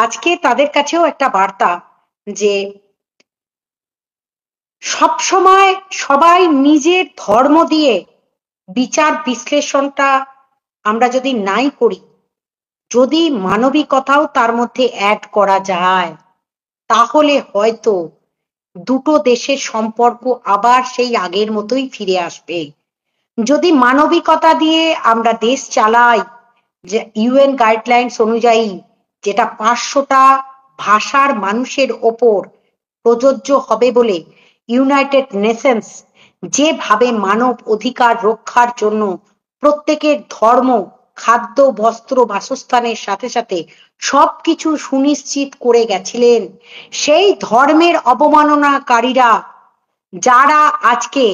আজকে তাদের কাছেও একটা বার্তা যে সব সময় সবাই নিজের ধর্ম দিয়ে বিচার বিশ্লেষণটা আমরা যদি নাই করি, যদি মানবিকতাও তার মধ্যে অ্যাড করা যায়, তাহলে হয়তো দুটো দেশের সম্পর্ক আবার সেই আগের মতোই ফিরে আসবে। যদি মানবিকতা দিয়ে আমরা দেশ চালাই, যে ইউএন গাইডলাইন্স অনুযায়ী যেটা 500টা ভাষার মানুষের ওপর প্রযোজ্য হবে বলে ইউনাইটেড নেশনস যেভাবে মানব অধিকার রক্ষার জন্য প্রত্যেকের ধর্ম, খাদ্য, বস্ত্র, বাসস্থানের সাথে সাথে সবকিছু সুনিশ্চিত করে গেছিলেন, সেই ধর্মের অবমাননাকারীরা যারা আজকে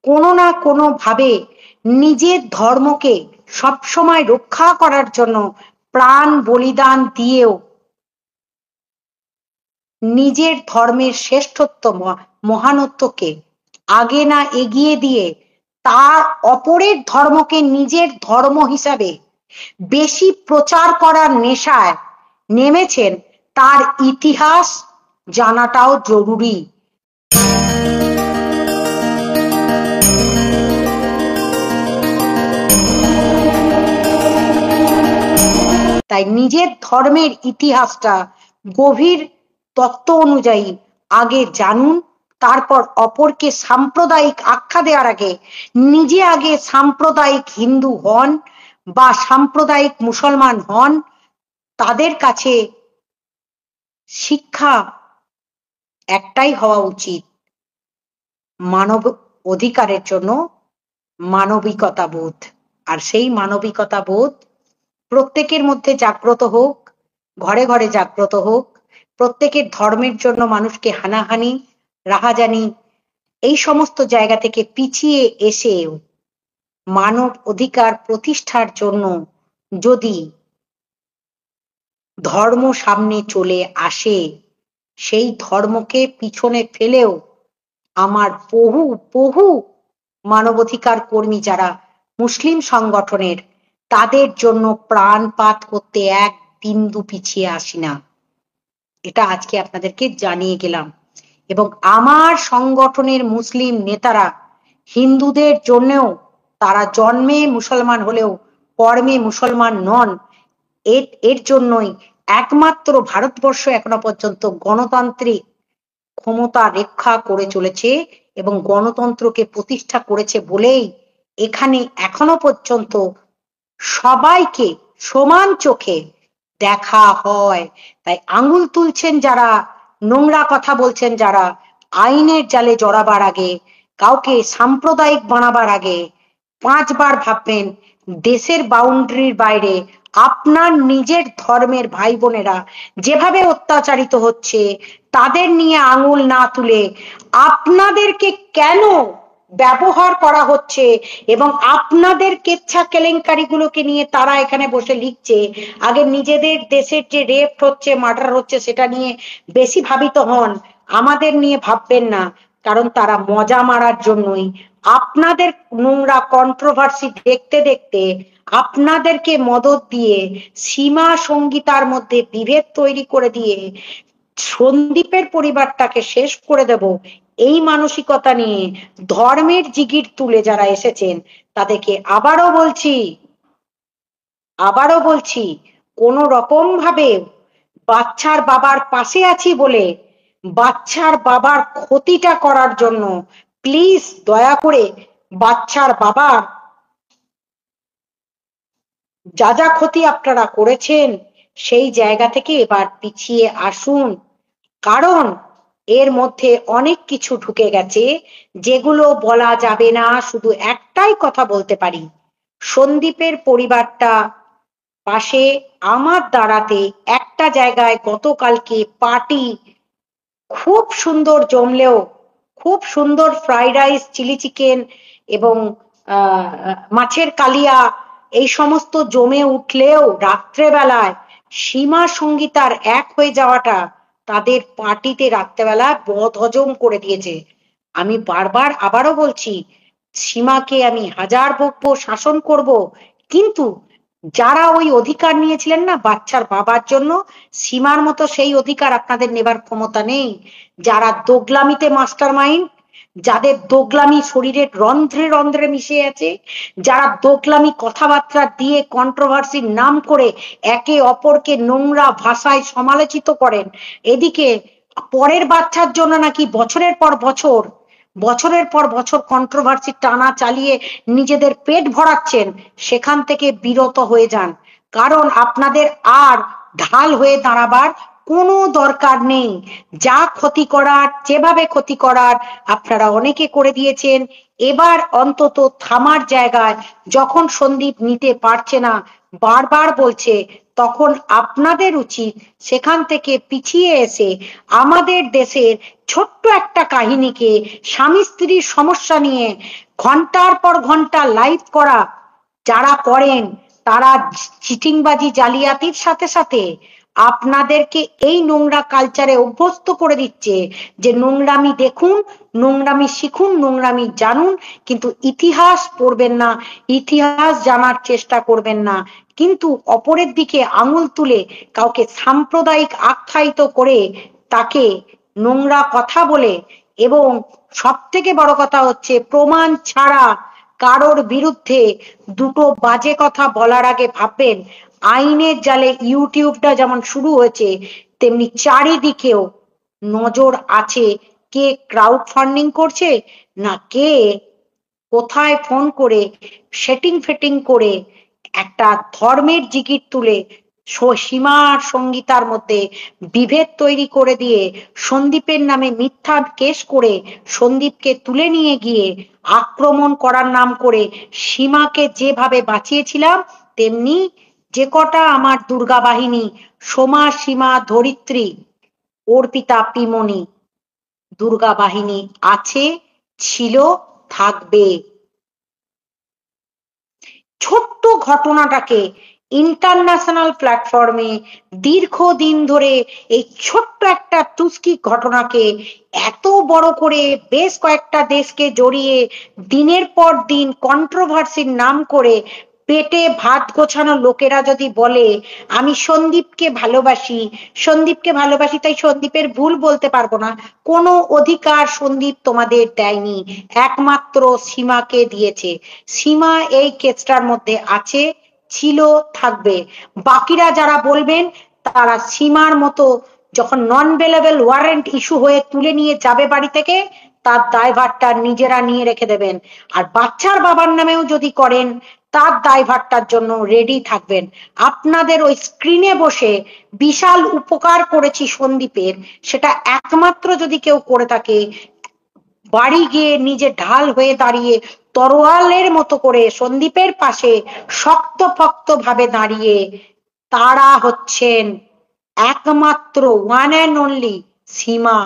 কোনো না কোনো ভাবে নিজের ধর্মকে সবসময় রক্ষা করার জন্য প্রাণ বলিদান দিয়েও নিজের ধর্মের শ্রেষ্ঠত্ব, মহানত্বকে আগে না এগিয়ে দিয়ে তার অপরের ধর্মকে নিজের ধর্ম হিসাবে বেশি প্রচার করার নেশায় নেমেছেন, তার ইতিহাস জানাটাও জরুরি। তাই নিজের ধর্মের ইতিহাসটা গভীর তত্ত্ব অনুযায়ী আগে জানুন, তারপর অপরকে সাম্প্রদায়িক আখ্যা দেওয়ার আগে নিজে আগে সাম্প্রদায়িক হিন্দু হন বা সাম্প্রদায়িক মুসলমান হন। তাদের কাছে শিক্ষা একটাই হওয়া উচিত, মানব অধিকারের জন্য মানবিকতা বোধ। আর সেই মানবিকতা বোধ প্রত্যেকের মধ্যে জাগ্রত হোক, ঘরে ঘরে জাগ্রত হোক। প্রত্যেকের ধর্মের জন্য মানুষকে হানাহানি, রাহাজানি এই সমস্ত জায়গা থেকে পিছিয়ে এসেও মানব অধিকার প্রতিষ্ঠার জন্য যদি ধর্ম সামনে চলে আসে, সেই ধর্মকে পিছনে ফেলেও আমার বহু বহু মানবাধিকার কর্মী যারা মুসলিম সংগঠনের, তাদের জন্য প্রাণপাত করতে এক বিন্দু পিছিয়ে আসি না। এটা আজকে আপনাদেরকে জানিয়ে গেলাম। এবং আমার সংগঠনের মুসলিম নেতারা হিন্দুদের জন্যও, তারা জন্মে মুসলমান হলেও কর্মে মুসলমান নন, এর জন্যই একমাত্র ভারতবর্ষ এখনো পর্যন্ত গণতান্ত্রিক ক্ষমতা রক্ষা করে চলেছে এবং গণতন্ত্রকে প্রতিষ্ঠা করেছে বলেই এখানে এখনো পর্যন্ত সবাইকে সমান চোখে দেখা হয়। তাই আঙুল তুলছেন যারা, নোংরা কথা বলছেন যারা, আইনের জালে জড়াবার আগে, কাউকে সাম্প্রদায়িক বানাবার আগে 5বার ভাববেন। দেশের বাউন্ডারির বাইরে আপনার নিজের ধর্মের ভাই বোনেরা যেভাবে অত্যাচারিত হচ্ছে, তাদের নিয়ে আঙুল না তুলে আপনাদেরকে কেন ব্যবহার করা হচ্ছে এবং আপনাদের কেচ্ছা কেলেঙ্কারিগুলোকে নিয়ে তারা এখানে বসে লিখছে, আগে নিজেদের দেশের যে রেপ হচ্ছে, মার্ডার হচ্ছে, সেটা নিয়ে বেশি ভাবিত হন, আমাদের নিয়ে ভাববেন না। কারণ তারা মজা মারার জন্যই আপনাদের নোংরা কন্ট্রোভার্সি দেখতে দেখতে আপনাদেরকে মদত দিয়ে সীমা সংগীতার মধ্যে বিভেদ তৈরি করে দিয়ে সন্দীপের পরিবারটাকে শেষ করে দেব, এই মানসিকতা নিয়ে ধর্মের জিগির তুলে যারা এসেছেন, তাদেরকে আবারও বলছি কোন রকম ভাবে বাচ্চার বাবার পাশে আছি বলে বাচ্চার বাবার ক্ষতিটা করার জন্য প্লিজ দয়া করে বাচ্চার বাবার যা যা ক্ষতি আপনারা করেছেন সেই জায়গা থেকে এবার পিছিয়ে আসুন। কারণ এর মধ্যে অনেক কিছু ঢুকে গেছে যেগুলো বলা যাবে না। শুধু একটাই কথা বলতে পারি, সন্দীপের পরিবারটা পাশে আমার দাঁড়াতে একটা জায়গায় গতকালকে পার্টি খুব সুন্দর জমলেও, খুব সুন্দর ফ্রাইড রাইস, চিলি চিকেন এবং মাছের কালিয়া এই সমস্ত জমে উঠলেও রাত্রেবেলায় সীমা সঙ্গীতার এক হয়ে যাওয়াটা তাদের পার্টিতে রাত্রেবেলা বদহজম করে দিয়েছে। আমি বারবার আবারও বলছি, সীমাকে আমি হাজার বকবো, শাসন করব, কিন্তু যারা ওই অধিকার নিয়েছিলেন না বাচ্চার বাবার জন্য, সীমার মতো সেই অধিকার আপনাদের নেবার ক্ষমতা নেই। যারা দোগলামিতে মাস্টার মাইন্ড, যাদের দোগলামি শরীরের রন্ধ্রে রন্ধ্রে মিশে আছে, যারা দোগলামি কথাবার্তা দিয়ে কন্ট্রোভার্সির নাম করে একে অপরকে নোংরা ভাষায় সমালোচিত করেন, এদিকে পরের বাচ্চার জন্য নাকি বছরের পর বছর কন্ট্রোভার্সি টানা চালিয়ে নিজেদের পেট ভরাচ্ছেন, সেখান থেকে বিরত হয়ে যান। কারণ আপনাদের আর ঢাল হয়ে দাঁড়াবার কোনো দরকার নেই। যা ক্ষতি করার, যেভাবে ক্ষতি করার আপনারা অনেকে করে দিয়েছেন। এবার অন্তত থামার জায়গায় যখন সন্দীপ নিতে পারছে না, বারবার বলছে, তখন আপনাদের উচিত সেখান থেকে পিছিয়ে এসে আমাদের দেশের ছোট্ট একটা কাহিনীকে স্বামী স্ত্রীর সমস্যা নিয়ে ঘন্টার পর ঘন্টা লাইভ করা। যারা করেন তারা চিটিংবাজি জালিয়াতির সাথে সাথে আপনাদেরকে এই নোংরা কালচারে অভ্যস্ত করে দিচ্ছে যে নোংরামি দেখুন, নোংরামি শিখুন, নোংরামি জানুন, কিন্তু ইতিহাস পড়বেন না, ইতিহাস জানার চেষ্টা করবেন না। কিন্তু অপরের দিকে আঙুল তুলে কাউকে সাম্প্রদায়িক আখ্যায়িত করে তাকে নোংরা কথা বলে, এবং সব থেকে বড় কথা হচ্ছে প্রমাণ ছাড়া কারোর বিরুদ্ধে দুটো বাজে কথা বলার আগে ভাববেন আইনের জালে ইউটিউবটা যেমন শুরু হয়েছে, তেমনি চারিদিকেও নজর আছে কে ক্রাউড ফান্ডিং করছে, না কে কোথায় ফোন করে সেটিং ফেটিং করে একটা ধর্মের জিগির তুলে সীমা আর সঙ্গীতার মধ্যে বিভেদ তৈরি করে দিয়ে সন্দীপের নামে মিথ্যা কেস করে সন্দীপকে তুলে নিয়ে গিয়ে আক্রমণ করার নাম করে সীমাকে যেভাবে বাঁচিয়েছিলাম, তেমনি যে কটা আমার দুর্গা বাহিনী সোমা, সীমা, ধরিত্রী, অর্পিতা, পিমনি দুর্গা বাহিনী আছে, ছিল, থাকবে। ছোট্ট ঘটনাটাকে ইন্টারন্যাশনাল প্ল্যাটফর্মে দীর্ঘদিন ধরে এই ছোট্ট একটা তুস্কি ঘটনাকে এত বড় করে বেশ কয়েকটা দেশকে জড়িয়ে দিনের পর দিন কন্ট্রোভার্সির নাম করে পেটে ভাত গোছানো লোকেরা যদি বলে আমি সন্দীপকে ভালোবাসি তাই সন্দীপের ভুল বলতে পারবো না, কোনো অধিকার সন্দীপ তোমাদের দেয়নি, একমাত্র সীমাকে দিয়েছে। সীমা এই কেসটার মধ্যে আছে, ছিল, থাকবে। বাকিরা যারা বলবেন তারা সীমার মতো যখন নন বেলেবল ওয়ারেন্ট ইস্যু হয়ে তুলে নিয়ে যাবে বাড়ি থেকে, তার দায়ভারটা নিজেরা নিয়ে রেখে দেবেন। আর বাচ্চার বাবার নামেও যদি করেন তার দায়ভারটার জন্য রেডি থাকবেন। আপনাদের ওই স্ক্রিনে বসে বিশাল উপকার করেছি সন্দীপের, সেটা একমাত্র যদি কেউ করে থাকে বাড়ি গিয়ে নিজে ঢাল হয়ে দাঁড়িয়ে তরোয়ালের মতো করে সন্দীপের পাশে শক্তপোক্ত ভাবে দাঁড়িয়ে, তারা হচ্ছেন একমাত্র ওয়ান অ্যান্ড অনলি সীমা।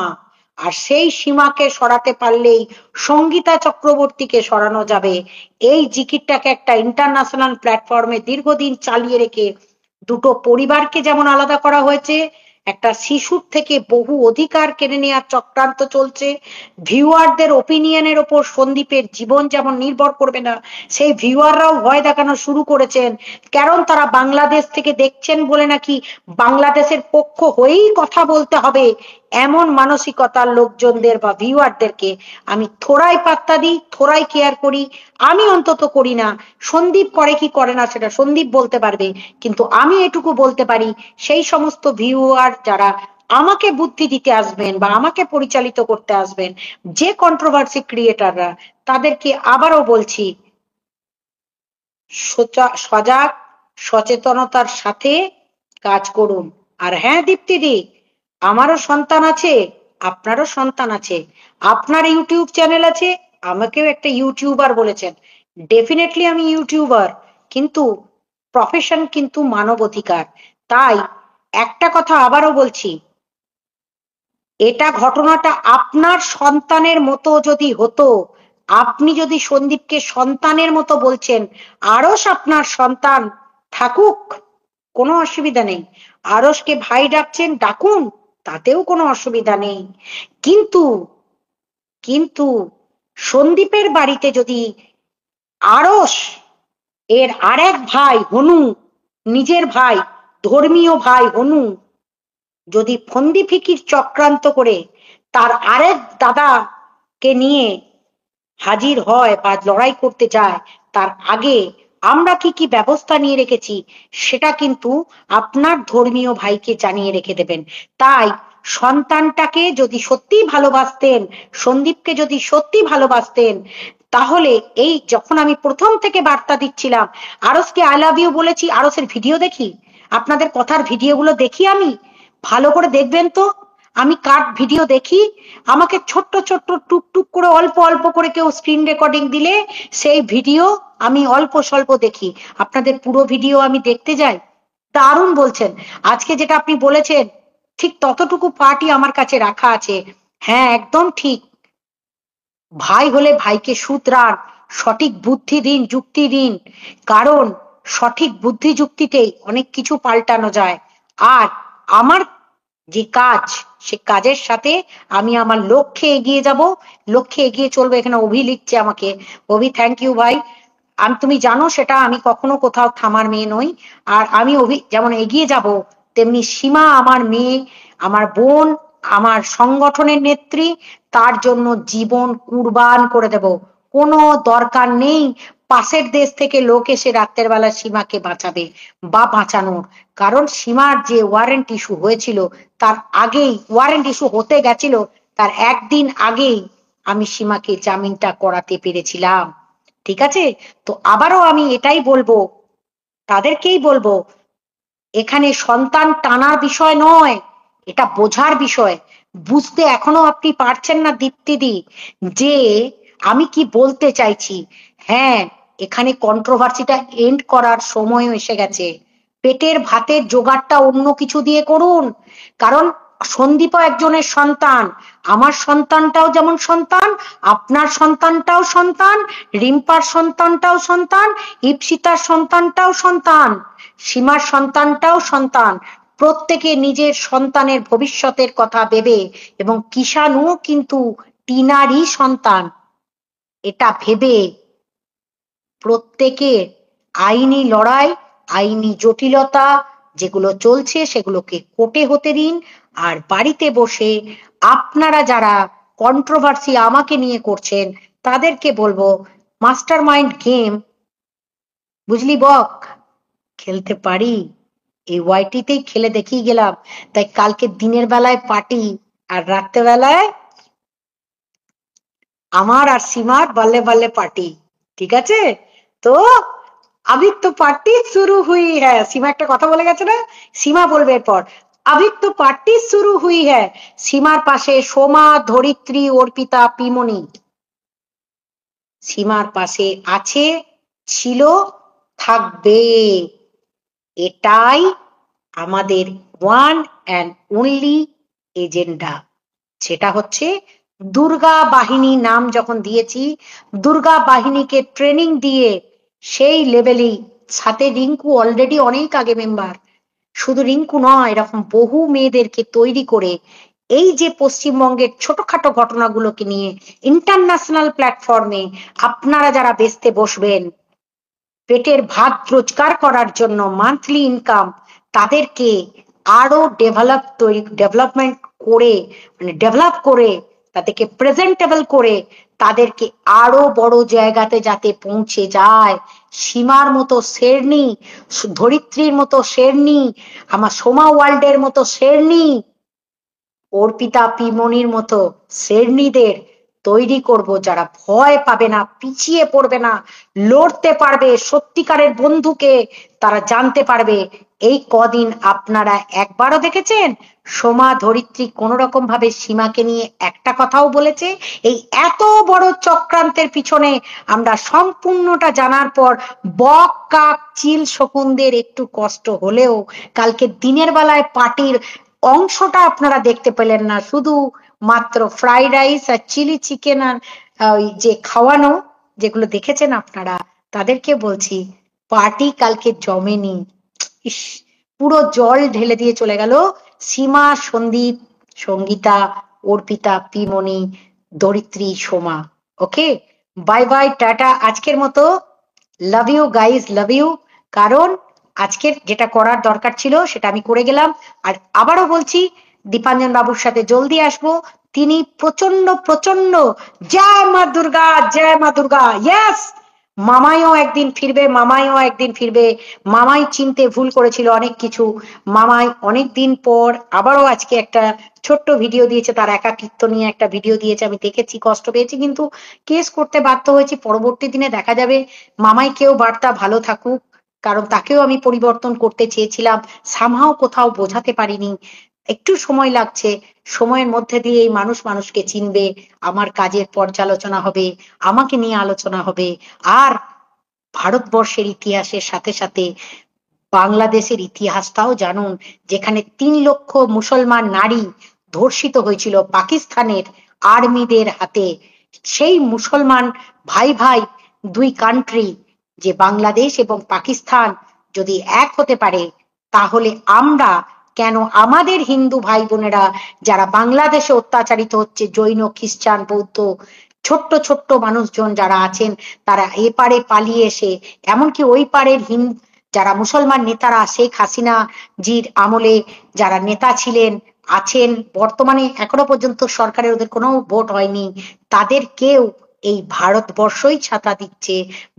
আর সেই সীমাকে সরাতে পারলেই সঙ্গীতা চক্রবর্তীকে সরানো যাবে। এই জিকিরটাকে একটা ইন্টারন্যাশনাল প্ল্যাটফর্মে দীর্ঘদিন চালিয়ে রেখে দুটো পরিবারকে যেমন আলাদা করা হয়েছে, একটা শিশুর থেকে বহু অধিকার কেড়ে নেওয়ার চক্রান্ত চলছে, ভিউয়ারদের ওপিনিয়নের ওপর সন্দীপের জীবন যেমন নির্ভর করবে না, সেই ভিউয়াররাও ভয় দেখানো শুরু করেছেন। কারণ তারা বাংলাদেশ থেকে দেখছেন বলে নাকি বাংলাদেশের পক্ষ হয়েই কথা বলতে হবে, এমন মানসিকতার লোকজনদের বা ভিউয়ারদেরকে আমি থোড়াই পাত্তা দিই, থোড়াই কেয়ার করি। আমি অন্তত করি না, সন্দীপ করে কি করে না সেটা সন্দীপ বলতে পারবে, কিন্তু আমি এটুকু বলতে পারি সেই সমস্ত ভিউয়ার যারা আমাকে বুদ্ধি দিতে আসবেন বা আমাকে পরিচালিত করতে আসবেন, যে কন্ট্রোভার্সি ক্রিয়েটাররা, তাদেরকে আবারও বলছি সজাগ সচেতনতার সাথে কাজ করুন। আর হ্যাঁ দীপ্তিদি, আমারও সন্তান আছে, আপনারও সন্তান আছে, আপনার ইউটিউব চ্যানেল আছে, আমাকেও একটা ইউটিউবার বলেছেন, ডেফিনেটলি আমি ইউটিউবার, কিন্তু প্রফেশন কিন্তু মানবাধিকার। তাই একটা কথা আবারও বলছি, এটা ঘটনাটা আপনার সন্তানের মতো যদি হতো, আপনি যদি সন্দীপকে সন্তানের মতো বলছেন, আরশ আপনার সন্তান থাকুক, কোনো অসুবিধা নেই, আরশকে ভাই ডাকছেন ডাকুন, তাতেও কোনো অসুবিধা নেই। কিন্তু কিন্তু সন্দীপের বাড়িতে যদি আরশ এর আরেক ভাই হনু নিজের ভাই, ধর্মীয় ভাই হনু যদি ফন্দি ফিকির চক্রান্ত করে তার আরেক দাদাকে নিয়ে হাজির হয় বা লড়াই করতে যায়, তার আগে আমরা কি কি ব্যবস্থা নিয়ে রেখেছি সেটা কিন্তু আপনার ধর্মীয় ভাইকে জানিয়ে রেখে দেবেন। তাই সন্তানটাকে যদি সত্যি ভালোবাসতেন, সন্দীপকে যদি সত্যি ভালোবাসতেন, তাহলে এই যখন আমি প্রথম থেকে বার্তা দিচ্ছিলাম, আরসকে আই লাভ ইউ বলেছি, আরসের ভিডিও দেখি, আপনাদের কথার ভিডিওগুলো দেখি, আমি ভালো করে দেখবেন তো, আমি কার ভিডিও দেখি, আমাকে ছোট্ট ছোট্ট টুকটুক করে অল্প অল্প করে কেউ স্ক্রিন রেকর্ডিং দিলে সেই ভিডিও আমি অল্প স্বল্প দেখি, আপনাদের পুরো ভিডিও আমি দেখতে যাই। দারুণ বলছেন, আজকে যেটা আপনি বলেছেন ঠিক ততটুকু পার্টই আমার কাছে রাখা আছে। হ্যাঁ, একদম ঠিক। ভাই হলে ভাইকে শুধরান, সঠিক বুদ্ধি দিন, যুক্তি দিন, কারণ সঠিক বুদ্ধি যুক্তিতেই অনেক কিছু পাল্টানো যায়। আর আমার যে কাজ, সে কাজের সাথে আমি আমার লক্ষ্যে এগিয়ে যাব, লক্ষ্যে এগিয়ে চলবো। এখানে অভি লিখছে আমাকে, অভি থ্যাংক ইউ ভাই। তুমি জানো সেটা, আমি কখনো কোথাও থামার মেয়ে নই। আর আমি অভি যেমন এগিয়ে যাব, তেমনি সীমা আমার মেয়ে, আমার বোন, আমার সংগঠনের নেত্রী, তার জন্য জীবন কুরবান করে দেব। কোনো দরকার নেই পাশের দেশ থেকে লোক এসে রাতের বেলা সীমাকে বাঁচাবে বা বাঁচানোর, কারণ সীমার যে ওয়ারেন্ট ইস্যু হয়েছিল তার আগেই, ওয়ারেন্ট ইস্যু হতে গেছিল তার একদিন আগেই আমি সীমাকে জামিনটা করাতে পেরেছিলাম। ঠিক আছে? তো আবারও আমি এটাই বলবো, তাদেরকেই বলবো, এখানে সন্তান টানার বিষয় নয়, এটা বোঝার বিষয়। বুঝতে এখনো আপনি পারছেন না দীপ্তিদি যে আমি কি বলতে চাইছি। হ্যাঁ, এখানে কন্ট্রোভার্সিটা এন্ড করার সময় এসে গেছে। পেটের ভাতের জোগাড়টা অন্য কিছু দিয়ে করুন, কারণ সন্দীপও একজনের সন্তান, আমার সন্তানটাও যেমন সন্তান, আপনার সন্তানটাও সন্তান, রিম্পার সন্তানটাও সন্তান, ইপসিতার সন্তানটাও সন্তান, সীমার সন্তানটাও সন্তান। প্রত্যেকে নিজের সন্তানের ভবিষ্যতের কথা ভেবে, এবং কিষাণও কিন্তু টিনারই সন্তান, এটা ভেবে প্রত্যেকের আইনি লড়াই, আইনি জটিলতা যেগুলো চলছে সেগুলোকে কোর্টে হতে দিন। আর বাড়িতে বসে আপনারা যারা কন্ট্রোভার্সি আমাকে নিয়ে করছেন তাদেরকে বলবো, মাস্টার মাইন্ড গেম বুঝলি বক খেলতে পারি, এই ওয়াইটিতেই খেলে দেখিয়ে গেলাম। তাই কালকে দিনের বেলায় পার্টি, আর রাত্রে বেলায় আমার আর সীমার বাল্লে বাল্লে পার্টি। ঠিক আছে? তো अभी तो पार्टी शुरू हुई है, सीमा একটা কথা বলে গেছে না, সীমা বলবে এরপর, अभी तो पार्टी शुरू हुई है। সীমার পাশে সোমা, ধরিত্রী, অর্পিতা, পিমনি সীমার পাশে আছে, ছিল, থাকবে। এটাই আমাদের ওয়ান অ্যান্ড অনলি এজেন্ডা। সেটা হচ্ছে দুর্গা বাহিনী নাম যখন দিয়েছি, দুর্গা বাহিনীকে ট্রেনিং দিয়ে সেই লেভেলেই, সাথে রিঙ্কু অলরেডি অনেক আগে মেম্বার, শুধু রিঙ্কু নয়, এরকম বহু মেয়েদেরকে তৈরি করে এই যে পশ্চিমবঙ্গের ছোটখাটো ঘটনাগুলোকে নিয়ে ইন্টারন্যাশনাল প্ল্যাটফর্মে আপনারা যারা বেচতে বসবেন, পেটের ভাত রোজগার করার জন্য মান্থলি ইনকাম, তাদেরকে আরো ডেভেলপমেন্ট করে, মানে ডেভেলপ করে, তাদেরকে প্রেজেন্টেবল করে, তাদেরকে আরো বড় জায়গাতে যাতে পৌঁছে যায়। সীমার মতো শেরনি, ধরিত্রীর মতো শেরনি, আমার সোমা ওয়ার্ল্ডের মতো শেরনি, অর্পিতা পিমনির মতো শেরনিদের তৈরি করব, যারা ভয় পাবে না, পিছিয়ে পড়বে না, লড়তে পারবে, সত্যিকারের বন্ধুকে তারা জানতে পারবে। এই কদিন আপনারা একবারও দেখেছেন সোমা, ধরিত্রী কোন রকম ভাবে সীমাকে নিয়ে একটা কথাও বলেছে? এই এত বড় চক্রান্তের পিছনে আমরা সম্পূর্ণটা জানার পর বক, কাক, চিল, শকুনদের একটু কষ্ট হলেও কালকে দিনের বেলায় পার্টির অংশটা আপনারা দেখতে পেলেন না, শুধু মাত্র ফ্রাইড রাইস আর চিলি চিকেন আর ওই যে খাওয়ানো যেগুলো দেখেছেন আপনারা, তাদেরকে বলছি পার্টি কালকে জমেনি। ইস, পুরো জল ঢেলে দিয়ে চলে গেল সীমা, Sandeep, Sangeeta, Arpita, Pimoni, Dharitri, Soma. Okay, bye bye, tata আজকের মতো। Love you guys, love you. কারণ আজকের যেটা করার দরকার ছিল সেটা আমি করে গেলাম। আর আবারও বলছি, দীপাঞ্জন বাবুর সাথে জলদি আসবো। তিনি প্রচন্ড প্রচন্ড জয় মা দুর্গা, জয় মা দুর্গা। ইয়েস, মামাইও একদিন ফিরবে, মামাইও একদিন ফিরবে। মামাই চিনতে ভুল করেছিল অনেক কিছু। মামাই অনেক দিন পর আবারও আজকে একটা ছোট্ট ভিডিও দিয়েছে, তার একাকিত্ব নিয়ে একটা ভিডিও দিয়েছে, আমি দেখেছি, কষ্ট পেয়েছি, কিন্তু কেস করতে বাধ্য হয়েছি। পরবর্তী দিনে দেখা যাবে। মামাইকেও বার্তা ভালো থাকুক, কারণ তাকেও আমি পরিবর্তন করতে চেয়েছিলাম, সামহাও কোথাও বোঝাতে পারিনি। একটু সময় লাগছে, সময়ের মধ্যে দিয়ে এই মানুষ মানুষকে চিনবে, আমার কাজের পর্যালোচনা হবে, আমাকে নিয়ে আলোচনা হবে। আর ভারতবর্ষের ইতিহাসের সাথে সাথে বাংলাদেশের ইতিহাসটাও জানুন, যেখানে 3 লক্ষ মুসলমান নারী ধর্ষিত হয়েছিল পাকিস্তানের আর্মিদের হাতে। সেই মুসলমান ভাই ভাই দুই কান্ট্রি, যে বাংলাদেশ এবং পাকিস্তান যদি এক হতে পারে, তাহলে আমরা কেন আমাদের হিন্দু ভাই বোনেরা যারা বাংলাদেশে অত্যাচারিত হচ্ছে, জৈন, খ্রিস্টান, বৌদ্ধ, ছোট্ট ছোট্ট মানুষজন যারা আছেন, তারা এপারে পালিয়ে এসে, এমনকি ওই পারের যারা মুসলমান নেতারা শেখ হাসিনা জির আমলে যারা নেতা ছিলেন, আছেন, বর্তমানে এখনো পর্যন্ত সরকারের ওদের কোনো ভোট হয়নি, তাদের কেউ এই ভারতবর্ষই ছাতা দিচ্ছে,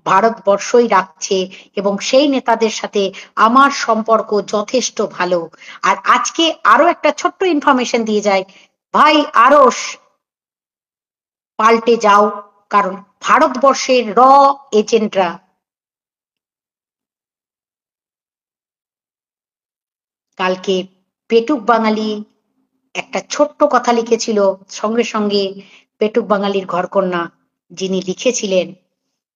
ভারতবর্ষই রাখছে। এবং সেই নেতাদের সাথে আমার সম্পর্ক যথেষ্ট ভালো। আর আজকে আরো একটা ছোট্ট ইনফরমেশন দিয়ে যায়, ভাই আরস, পাল্টে যাও, কারণ ভারতবর্ষের এজেন্টরা কালকে পেটুক বাঙালি একটা ছোট্ট কথা লিখেছিল, সঙ্গে সঙ্গে পেটুক বাঙালির ঘরকন্যা যিনি লিখেছিলেন,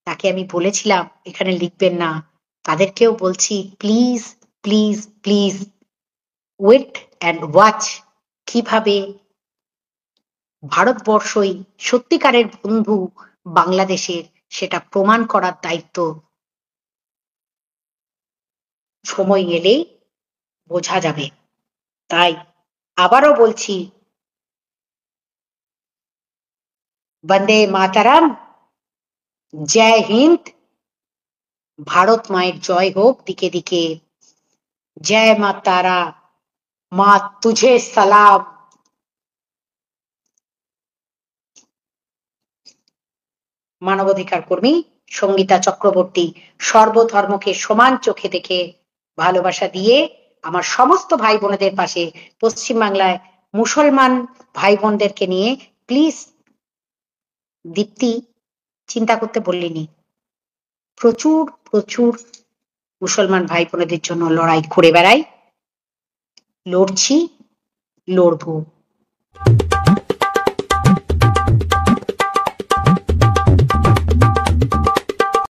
তাকে আমি বলেছিলাম এখানে লিখবেন না। তাদেরকেও বলছি, please please please wait and watch কিভাবে ভারতবর্ষই সত্যিকারের বন্ধু বাংলাদেশের, সেটা প্রমাণ করার দায়িত্ব সময় এলেই বোঝা যাবে। তাই আবারও বলছি, বন্দে মাতারাম, জয় হিন্দ, ভারত মায়ের জয় হোক দিকে দিকে। জয় মা তারা, মা তুঝে সালাম। মানবাধিকার কর্মী সঙ্গীতা চক্রবর্তী, সর্বধর্মকে সমান চোখে দেখে ভালোবাসা দিয়ে আমার সমস্ত ভাই বোনেদের পাশে, পশ্চিমবাংলায় মুসলমান ভাই বোনদেরকে নিয়ে প্লিজ, দীপ্তি চিন্তা করতে বললিনি, প্রচুর প্রচুর মুসলমান ভাই বোনেদের জন্য লড়াই করে বেড়াই, লড়ছি, লড়বো।